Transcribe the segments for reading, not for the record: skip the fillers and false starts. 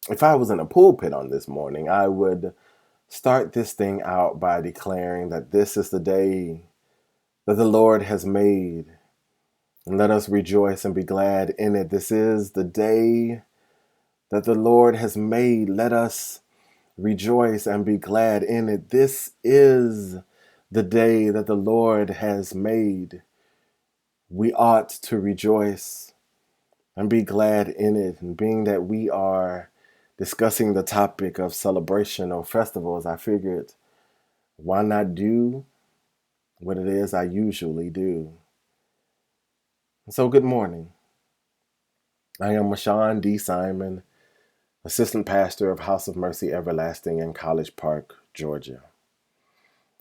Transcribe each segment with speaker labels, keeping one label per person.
Speaker 1: If I was in a pulpit on this morning, I would start this thing out by declaring that this is the day that the Lord has made, and let us rejoice and be glad in it. This is the day that the Lord has made. Let us rejoice and be glad in it. This is the day that the Lord has made. We ought to rejoice and be glad in it. And being that we are discussing the topic of celebration or festivals, I figured, why not do what it is I usually do? So, good morning. I am Mashaun Simon, Assistant Pastor of House of Mercy Everlasting in College Park, Georgia.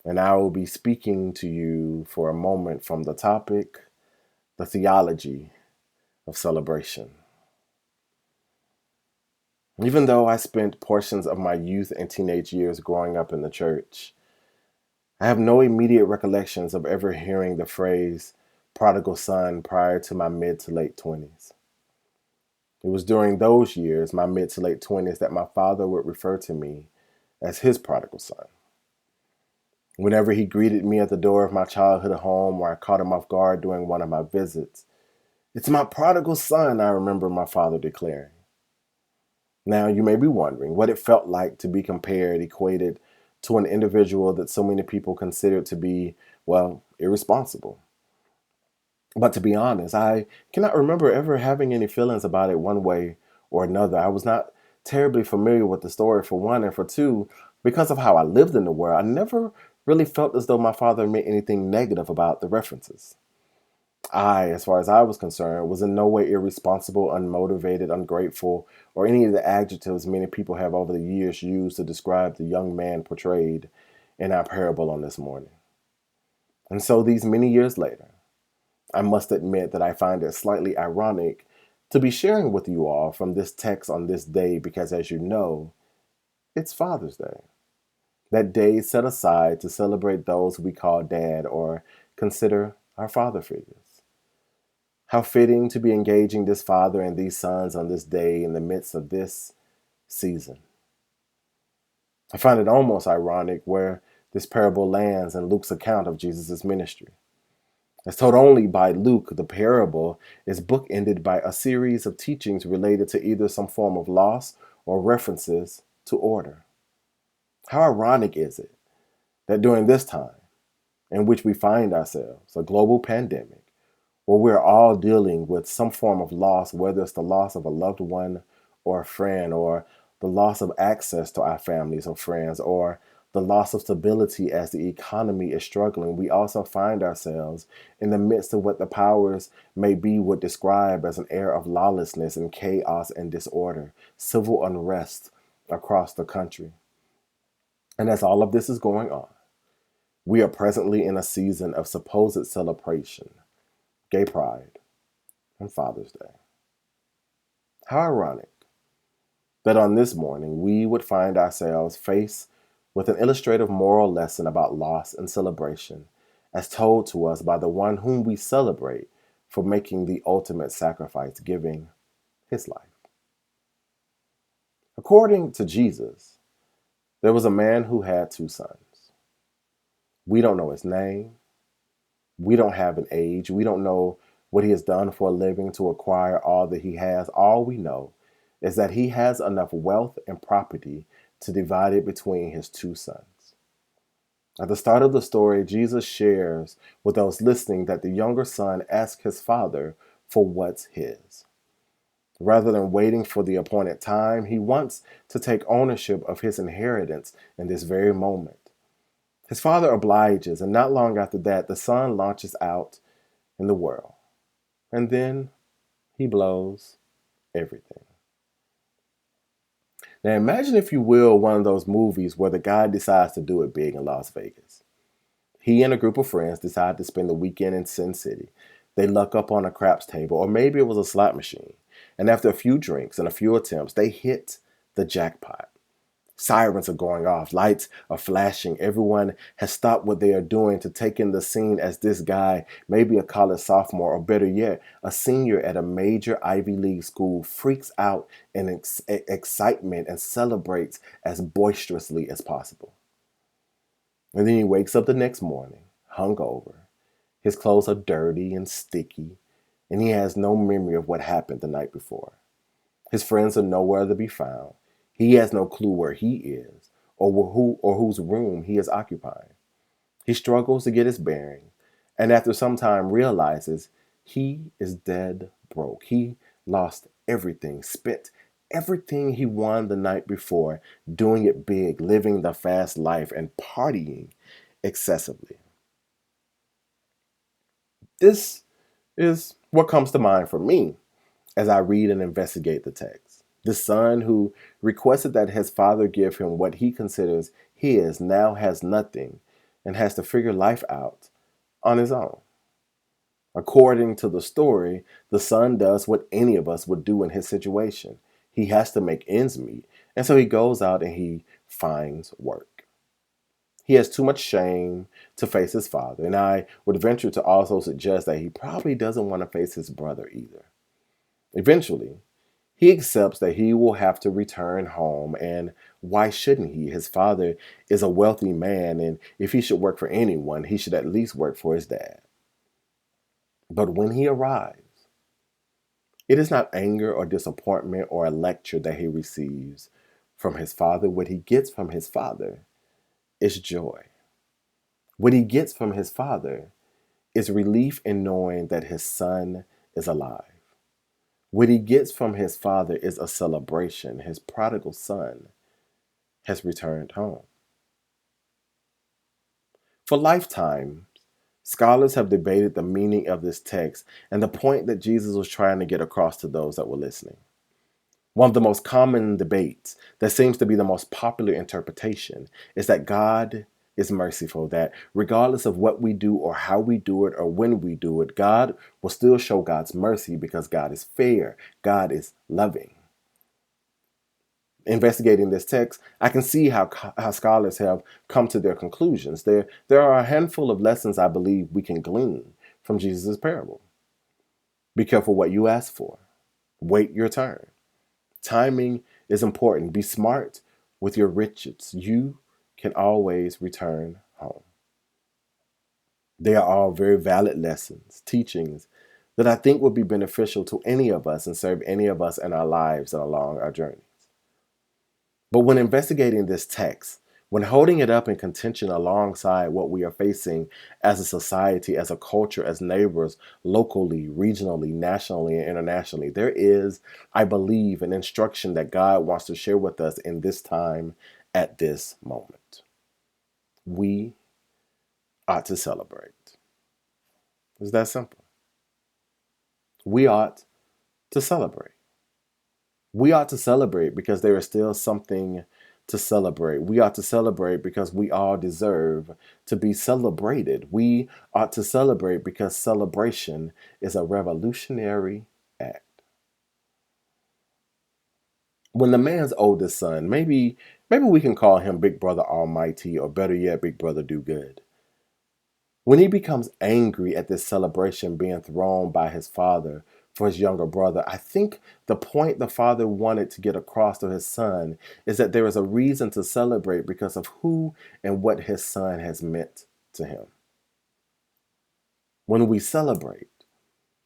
Speaker 1: And I will be speaking to you for a moment from the topic, the theology of celebration. Even though I spent portions of my youth and teenage years growing up in the church, I have no immediate recollections of ever hearing the phrase prodigal son prior to my mid to late 20s. It was during those years, my mid to late 20s, that my father would refer to me as his prodigal son. Whenever he greeted me at the door of my childhood home or I caught him off guard during one of my visits, "It's my prodigal son," I remember my father declaring. Now, you may be wondering what it felt like to be compared, equated to an individual that so many people considered to be, well, irresponsible. But to be honest, I cannot remember ever having any feelings about it one way or another. I was not terribly familiar with the story, for one, and for two, because of how I lived in the world, I never really felt as though my father meant anything negative about the references. I, as far as I was concerned, was in no way irresponsible, unmotivated, ungrateful, or any of the adjectives many people have over the years used to describe the young man portrayed in our parable on this morning. And so these many years later, I must admit that I find it slightly ironic to be sharing with you all from this text on this day because, as you know, it's Father's Day. That day set aside to celebrate those we call dad or consider our father figures. How fitting to be engaging this father and these sons on this day in the midst of this season. I find it almost ironic where this parable lands in Luke's account of Jesus' ministry. As told only by Luke, the parable is bookended by a series of teachings related to either some form of loss or references to order. How ironic is it that during this time in which we find ourselves, a global pandemic, where we're all dealing with some form of loss, whether it's the loss of a loved one or a friend, or the loss of access to our families or friends, or the loss of stability as the economy is struggling, we also find ourselves in the midst of what the powers may be would describe as an air of lawlessness and chaos and disorder, civil unrest across the country. And as all of this is going on, we are presently in a season of supposed celebration, gay pride, and Father's Day. How ironic that on this morning we would find ourselves faced with an illustrative moral lesson about loss and celebration as told to us by the one whom we celebrate for making the ultimate sacrifice, giving his life. According to Jesus, there was a man who had two sons. We don't know his name. We don't have an age. We don't know what he has done for a living to acquire all that he has. All we know is that he has enough wealth and property to divide it between his two sons. At the start of the story, Jesus shares with those listening that the younger son asks his father for what's his. Rather than waiting for the appointed time, he wants to take ownership of his inheritance in this very moment. His father obliges, and not long after that, the son launches out in the world. And then he blows everything. Now imagine, if you will, one of those movies where the guy decides to do it big in Las Vegas. He and a group of friends decide to spend the weekend in Sin City. They luck up on a craps table, or maybe it was a slot machine. And after a few drinks and a few attempts, they hit the jackpot. Sirens are going off, lights are flashing. Everyone has stopped what they are doing to take in the scene as this guy, maybe a college sophomore or better yet, a senior at a major Ivy League school, freaks out in excitement and celebrates as boisterously as possible. And then he wakes up the next morning, hungover. His clothes are dirty and sticky, and he has no memory of what happened the night before. His friends are nowhere to be found. He has no clue where he is or whose room he is occupying. He struggles to get his bearings, and after some time realizes he is dead broke. He lost everything, spent everything he won the night before doing it big, living the fast life and partying excessively. This is what comes to mind for me as I read and investigate the text. The son who requested that his father give him what he considers his now has nothing and has to figure life out on his own. According to the story, the son does what any of us would do in his situation. He has to make ends meet, and so he goes out and he finds work. He has too much shame to face his father, and I would venture to also suggest that he probably doesn't want to face his brother either. Eventually, he accepts that he will have to return home, and why shouldn't he? His father is a wealthy man, and if he should work for anyone, he should at least work for his dad. But when he arrives, it is not anger or disappointment or a lecture that he receives from his father. What he gets from his father is joy. What he gets from his father is relief in knowing that his son is alive. What he gets from his father is a celebration. His prodigal son has returned home. For lifetimes, scholars have debated the meaning of this text and the point that Jesus was trying to get across to those that were listening. One of the most common debates that seems to be the most popular interpretation is that God is merciful, that regardless of what we do or how we do it or when we do it, God will still show God's mercy because God is fair, God is loving. Investigating this text, I can see how scholars have come to their conclusions. There are a handful of lessons I believe we can glean from Jesus' parable. Be careful what you ask for. Wait your turn. Timing is important. Be smart with your riches. You can always return home. They are all very valid lessons, teachings that I think would be beneficial to any of us and serve any of us in our lives and along our journeys. But when investigating this text, when holding it up in contention alongside what we are facing as a society, as a culture, as neighbors, locally, regionally, nationally, and internationally, there is, I believe, an instruction that God wants to share with us in this time at this moment. We ought to celebrate. It's that simple. We ought to celebrate. We ought to celebrate because there is still something to celebrate. We ought to celebrate because we all deserve to be celebrated. We ought to celebrate because celebration is a revolutionary act. When the man's oldest son, maybe we can call him Big Brother Almighty, or better yet, Big Brother Do Good. When he becomes angry at this celebration being thrown by his father for his younger brother, I think the point the father wanted to get across to his son is that there is a reason to celebrate because of who and what his son has meant to him. When we celebrate,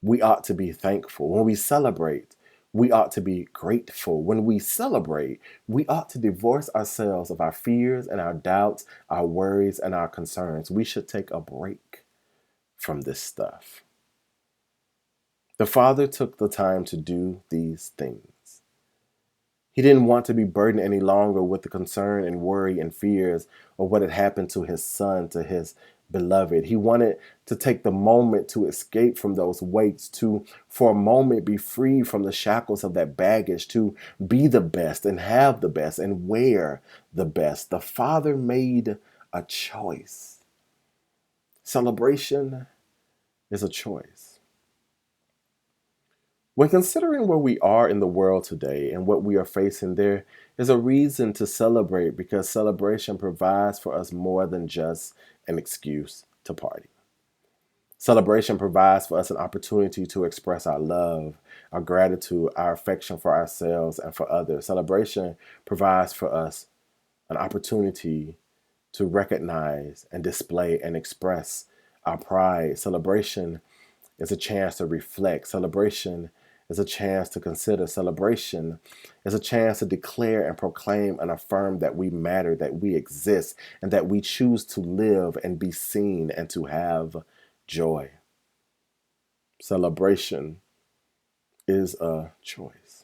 Speaker 1: we ought to be thankful. When we celebrate, we ought to be grateful. When we celebrate, we ought to divorce ourselves of our fears and our doubts, our worries and our concerns. We should take a break from this stuff. The father took the time to do these things. He didn't want to be burdened any longer with the concern and worry and fears of what had happened to his son, to his beloved. He wanted to take the moment to escape from those weights, to, for a moment, be free from the shackles of that baggage, to be the best and have the best and wear the best. The father made a choice. Celebration is a choice. When considering where we are in the world today and what we are facing, there is a reason to celebrate because celebration provides for us more than just an excuse to party. Celebration provides for us an opportunity to express our love, our gratitude, our affection for ourselves and for others. Celebration provides for us an opportunity to recognize and display and express our pride. Celebration is a chance to reflect. Celebration is a chance to consider. Celebration is a chance to declare and proclaim and affirm that we matter, that we exist, and that we choose to live and be seen and to have joy. Celebration is a choice.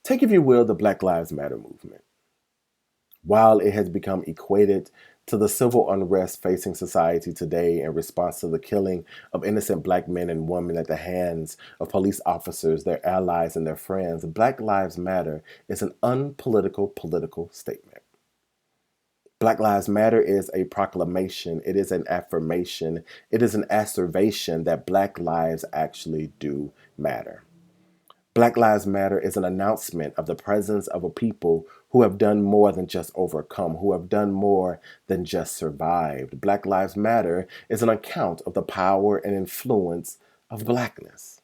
Speaker 1: Take, if you will, the Black Lives Matter movement. While it has become equated to the civil unrest facing society today in response to the killing of innocent black men and women at the hands of police officers, their allies, and their friends, Black Lives Matter is an unpolitical political statement. Black Lives Matter is a proclamation, it is an affirmation, it is an asseveration that Black lives actually do matter. Black Lives Matter is an announcement of the presence of a people who have done more than just overcome, who have done more than just survived. Black Lives Matter is an account of the power and influence of Blackness.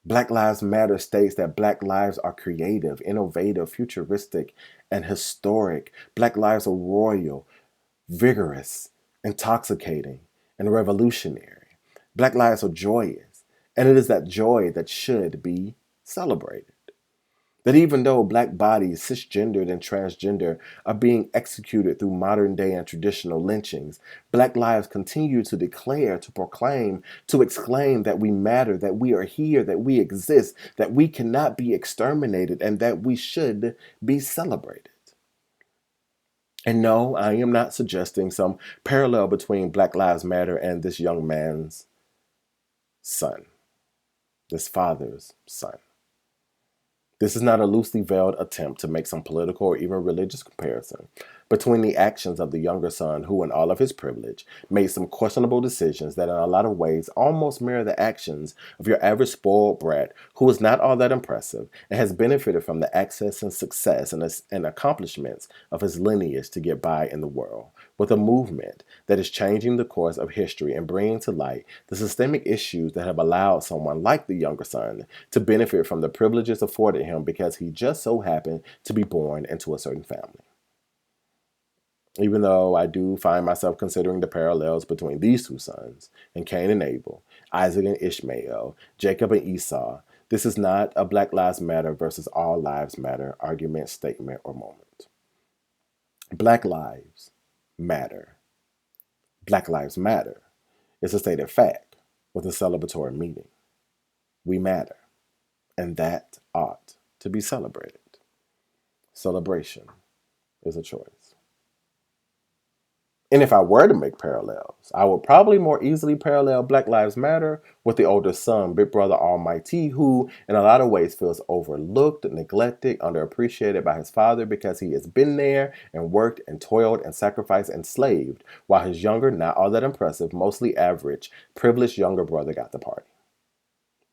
Speaker 1: Black Lives Matter states that Black lives are creative, innovative, futuristic, and historic. Black lives are royal, vigorous, intoxicating, and revolutionary. Black lives are joyous, and it is that joy that should be celebrated. That even though Black bodies, cisgendered and transgender, are being executed through modern day and traditional lynchings, Black lives continue to declare, to proclaim, to exclaim that we matter, that we are here, that we exist, that we cannot be exterminated, and that we should be celebrated. And no, I am not suggesting some parallel between Black Lives Matter and this young man's son, this father's son. This is not a loosely veiled attempt to make some political or even religious comparison between the actions of the younger son who, in all of his privilege, made some questionable decisions that in a lot of ways almost mirror the actions of your average spoiled brat who is not all that impressive and has benefited from the access and success and accomplishments of his lineage to get by in the world, with a movement that is changing the course of history and bringing to light the systemic issues that have allowed someone like the younger son to benefit from the privileges afforded him because he just so happened to be born into a certain family. Even though I do find myself considering the parallels between these two sons, and Cain and Abel, Isaac and Ishmael, Jacob and Esau, this is not a Black Lives Matter versus All Lives Matter argument, statement, or moment. Black lives matter. Black Lives Matter is a stated fact with a celebratory meaning. We matter, and that ought to be celebrated. Celebration is a choice. And if I were to make parallels, I would probably more easily parallel Black Lives Matter with the older son, Big Brother Almighty, who in a lot of ways feels overlooked, neglected, underappreciated by his father because he has been there and worked and toiled and sacrificed and slaved, while his younger, not all that impressive, mostly average, privileged younger brother got the party.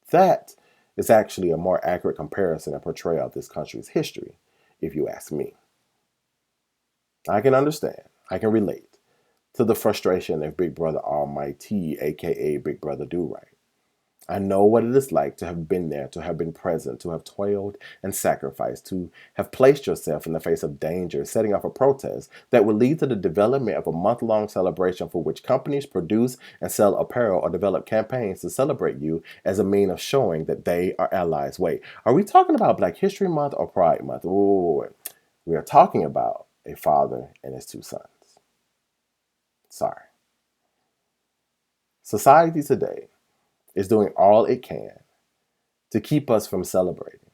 Speaker 1: That is actually a more accurate comparison and portrayal of this country's history, if you ask me. I can understand, I can relate to the frustration of Big Brother Almighty, aka Big Brother Do Right. I know what it is like to have been there, to have been present, to have toiled and sacrificed, to have placed yourself in the face of danger, setting off a protest that would lead to the development of a month-long celebration for which companies produce and sell apparel or develop campaigns to celebrate you as a means of showing that they are allies. Wait, are we talking about Black History Month or Pride Month? Wait. We are talking about a father and his two sons. Sorry. Society today is doing all it can to keep us from celebrating.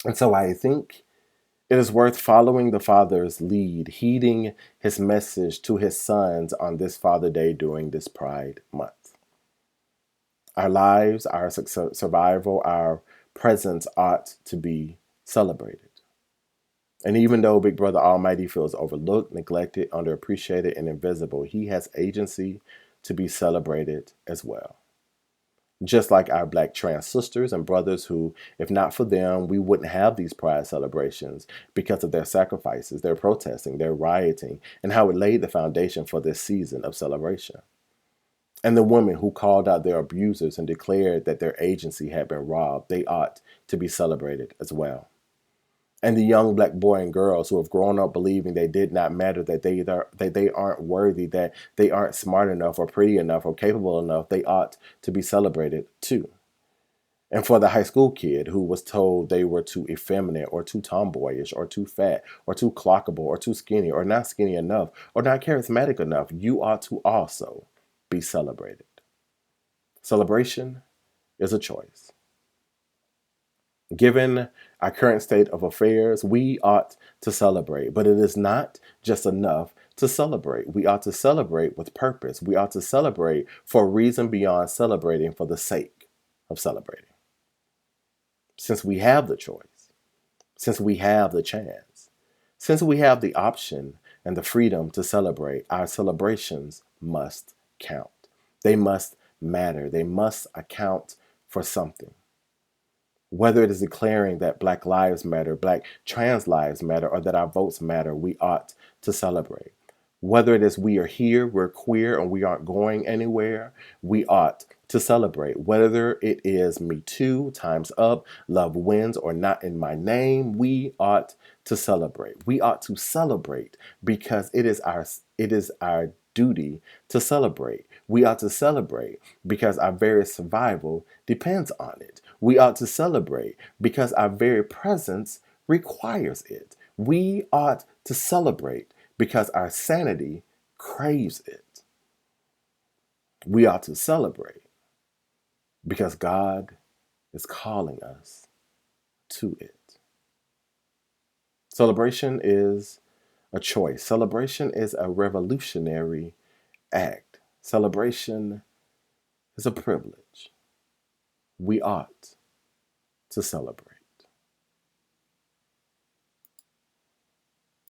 Speaker 1: And so I think it is worth following the father's lead, heeding his message to his sons on this Father Day during this Pride Month. Our lives, our survival, our presence ought to be celebrated. And even though Big Brother Almighty feels overlooked, neglected, underappreciated, and invisible, he has agency to be celebrated as well. Just like our Black trans sisters and brothers who, if not for them, we wouldn't have these pride celebrations because of their sacrifices, their protesting, their rioting, and how it laid the foundation for this season of celebration. And the women who called out their abusers and declared that their agency had been robbed, they ought to be celebrated as well. And the young Black boy and girls who have grown up believing they did not matter, that they aren't worthy, that they aren't smart enough or pretty enough or capable enough, they ought to be celebrated too. And for the high school kid who was told they were too effeminate or too tomboyish or too fat or too clockable or too skinny or not skinny enough or not charismatic enough, you ought to also be celebrated. Celebration is a choice. Given our current state of affairs, we ought to celebrate, but it is not just enough to celebrate. We ought to celebrate with purpose. We ought to celebrate for a reason beyond celebrating for the sake of celebrating. Since we have the choice, since we have the chance, since we have the option and the freedom to celebrate, our celebrations must count. They must matter. They must account for something. Whether it is declaring that Black lives matter, Black trans lives matter, or that our votes matter, we ought to celebrate. Whether it is we are here, we're queer, and we aren't going anywhere, we ought to celebrate. Whether it is Me Too, Time's Up, Love Wins, or Not in My Name, we ought to celebrate. We ought to celebrate because it is our duty to celebrate. We ought to celebrate because our very survival depends on it. We ought to celebrate because our very presence requires it. We ought to celebrate because our sanity craves it. We ought to celebrate because God is calling us to it. Celebration is a choice. Celebration is a revolutionary act. Celebration is a privilege. We ought to celebrate.